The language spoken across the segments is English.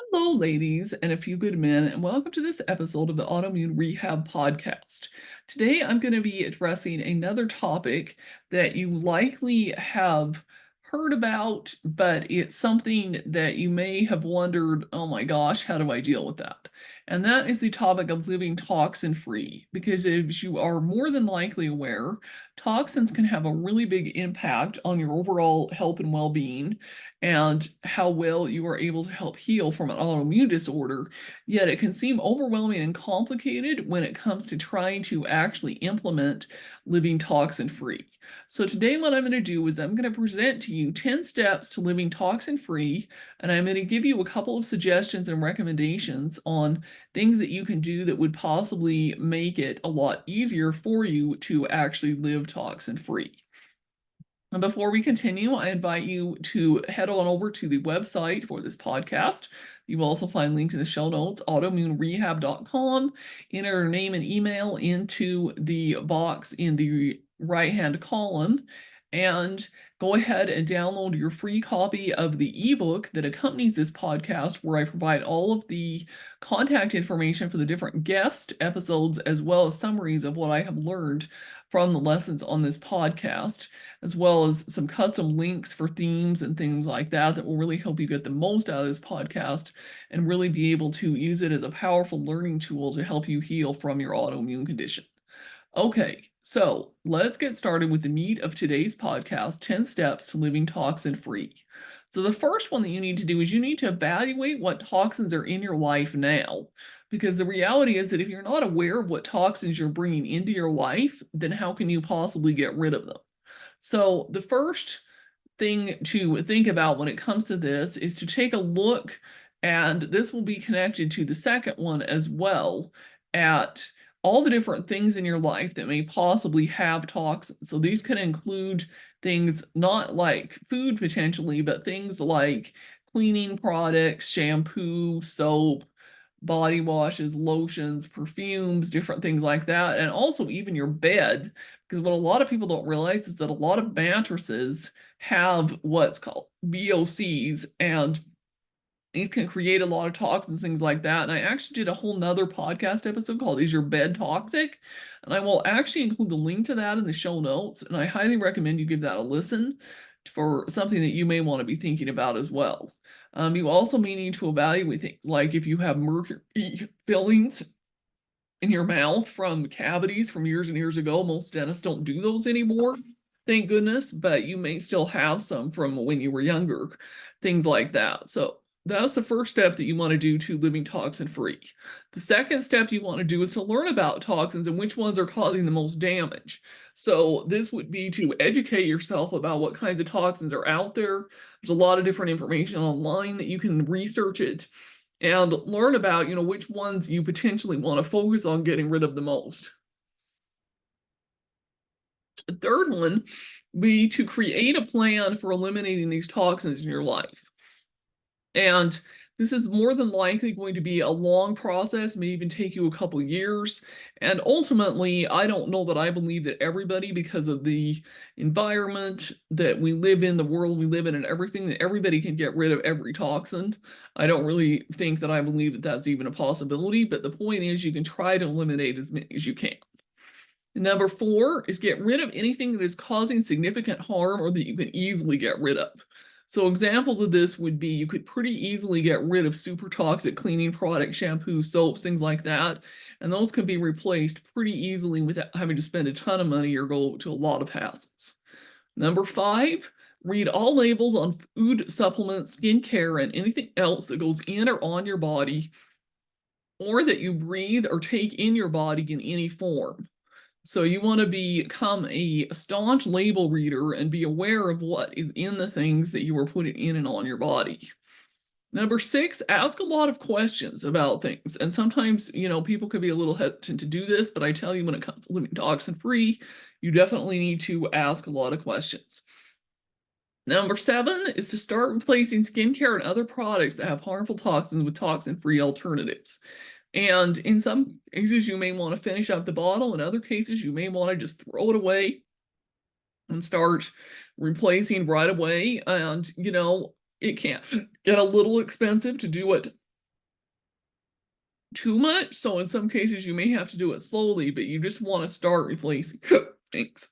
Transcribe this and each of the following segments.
Hello, ladies, and a few good men, and welcome to this episode of the Autoimmune Rehab Podcast. Today, I'm going to be addressing another topic that you likely have heard about, but it's something that you may have wondered, oh my gosh, how do I deal with that? And that is the topic of living toxin free, because as you are more than likely aware, toxins can have a really big impact on your overall health and well being and how well you are able to help heal from an autoimmune disorder, yet it can seem overwhelming and complicated when it comes to trying to actually implement living toxin free. So, today, what I'm going to do is I'm going to present to you 10 steps to living toxin free, and I'm going to give you a couple of suggestions and recommendations on things that you can do that would possibly make it a lot easier for you to actually live toxin free. And before we continue, I invite you to head on over to the website for this podcast. You will also find linked in the show notes, autoimmunerehab.com. Enter your name and email into the box in the right-hand column, and go ahead and download your free copy of the ebook that accompanies this podcast, where I provide all of the contact information for the different guest episodes, as well as summaries of what I have learned from the lessons on this podcast, as well as some custom links for themes and things like that that will really help you get the most out of this podcast and really be able to use it as a powerful learning tool to help you heal from your autoimmune condition. Okay, so let's get started with the meat of today's podcast, 10 steps to living toxin free. So the first one that you need to do is you need to evaluate what toxins are in your life now. Because the reality is that if you're not aware of what toxins you're bringing into your life, then how can you possibly get rid of them? So the first thing to think about when it comes to this is to take a look, and this will be connected to the second one as well, at all the different things in your life that may possibly have toxins. So these can include things not like food potentially, but things like cleaning products, shampoo, soap, body washes, lotions, perfumes, different things like that, and also even your bed. Because what a lot of people don't realize is that a lot of mattresses have what's called VOCs, and these can create a lot of toxins, things like that. And I actually did a whole nother podcast episode called Is Your Bed Toxic? And I will actually include the link to that in the show notes. And I highly recommend you give that a listen for something that you may want to be thinking about as well. You also may need to evaluate things like if you have mercury fillings in your mouth from cavities from years and years ago. Most dentists don't do those anymore, thank goodness, but you may still have some from when you were younger, things like that. So that's the first step that you want to do to living toxin free. The second step you want to do is to learn about toxins and which ones are causing the most damage. So this would be to educate yourself about what kinds of toxins are out there. There's a lot of different information online that you can research it and learn about, which ones you potentially want to focus on getting rid of the most. The third one would be to create a plan for eliminating these toxins in your life. And this is more than likely going to be a long process, may even take you a couple years. And ultimately, I don't know that I believe that everybody, because of the environment that we live in, the world we live in, and everything, that everybody can get rid of every toxin. I don't really think that I believe that that's even a possibility, but the point is you can try to eliminate as many as you can. Number four is get rid of anything that is causing significant harm or that you can easily get rid of. So examples of this would be you could pretty easily get rid of super toxic cleaning products, shampoo, soaps, things like that. And those can be replaced pretty easily without having to spend a ton of money or go to a lot of hassles. Number five, read all labels on food, supplements, skincare, and anything else that goes in or on your body or that you breathe or take in your body in any form. So you want to become a staunch label reader and be aware of what is in the things that you are putting in and on your body. Number six, ask a lot of questions about things. And sometimes, people could be a little hesitant to do this, but I tell you, when it comes to living toxin free, you definitely need to ask a lot of questions. Number seven is to start replacing skincare and other products that have harmful toxins with toxin-free alternatives. And in some cases, you may want to finish up the bottle. In other cases, you may want to just throw it away and start replacing right away. And, it can get a little expensive to do it too much. So in some cases, you may have to do it slowly, but you just want to start replacing things.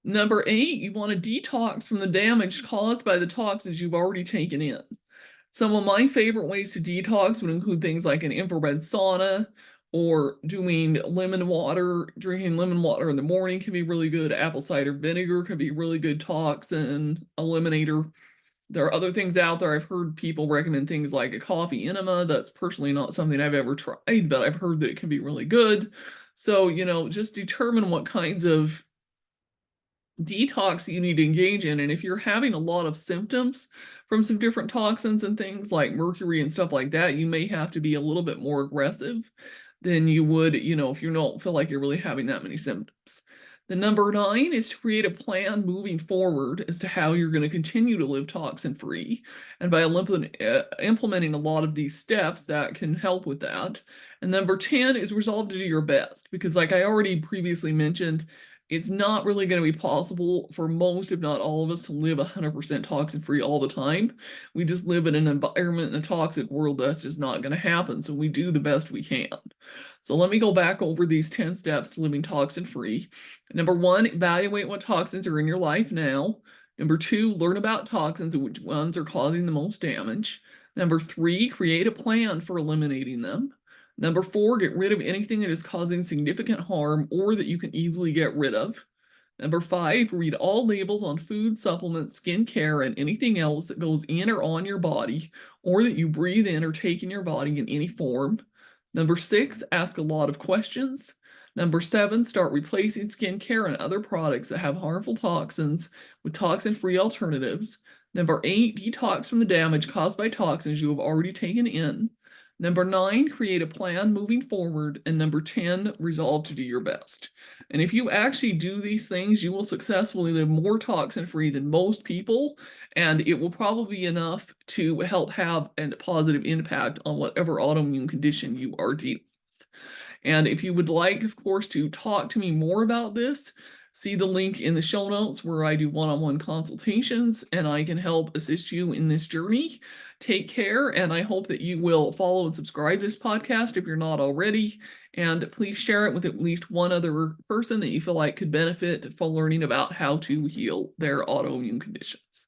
Number 8, you want to detox from the damage caused by the toxins you've already taken in. Some of my favorite ways to detox would include things like an infrared sauna or doing lemon water. Drinking lemon water in the morning can be really good. Apple cider vinegar can be really good toxin eliminator. There are other things out there. I've heard people recommend things like a coffee enema. That's personally not something I've ever tried, but I've heard that it can be really good. So, just determine what kinds of detox you need to engage in. And if you're having a lot of symptoms from some different toxins and things like mercury and stuff like that, you may have to be a little bit more aggressive than you would, if you don't feel like you're really having that many symptoms. The number 9 is to create a plan moving forward as to how you're going to continue to live toxin free. And by implementing a lot of these steps, that can help with that. And number 10 is resolve to do your best, because like I already previously mentioned, it's not really going to be possible for most, if not all of us, to live 100% toxin free all the time. We just live in an environment in a toxic world that's just not going to happen. So we do the best we can. So let me go back over these 10 steps to living toxin free. Number 1, evaluate what toxins are in your life now. Number 2, learn about toxins and which ones are causing the most damage. Number 3, create a plan for eliminating them. Number 4, get rid of anything that is causing significant harm or that you can easily get rid of. Number 5, read all labels on food, supplements, skincare, and anything else that goes in or on your body or that you breathe in or take in your body in any form. Number 6, ask a lot of questions. Number 7, start replacing skincare and other products that have harmful toxins with toxin-free alternatives. Number 8, detox from the damage caused by toxins you have already taken in. Number 9, create a plan moving forward. And number 10, resolve to do your best. And if you actually do these things, you will successfully live more toxin free than most people. And it will probably be enough to help have a positive impact on whatever autoimmune condition you are dealing with. And if you would like, of course, to talk to me more about this, see the link in the show notes where I do one-on-one consultations and I can help assist you in this journey. Take care, and I hope that you will follow and subscribe to this podcast if you're not already. And please share it with at least one other person that you feel like could benefit from learning about how to heal their autoimmune conditions.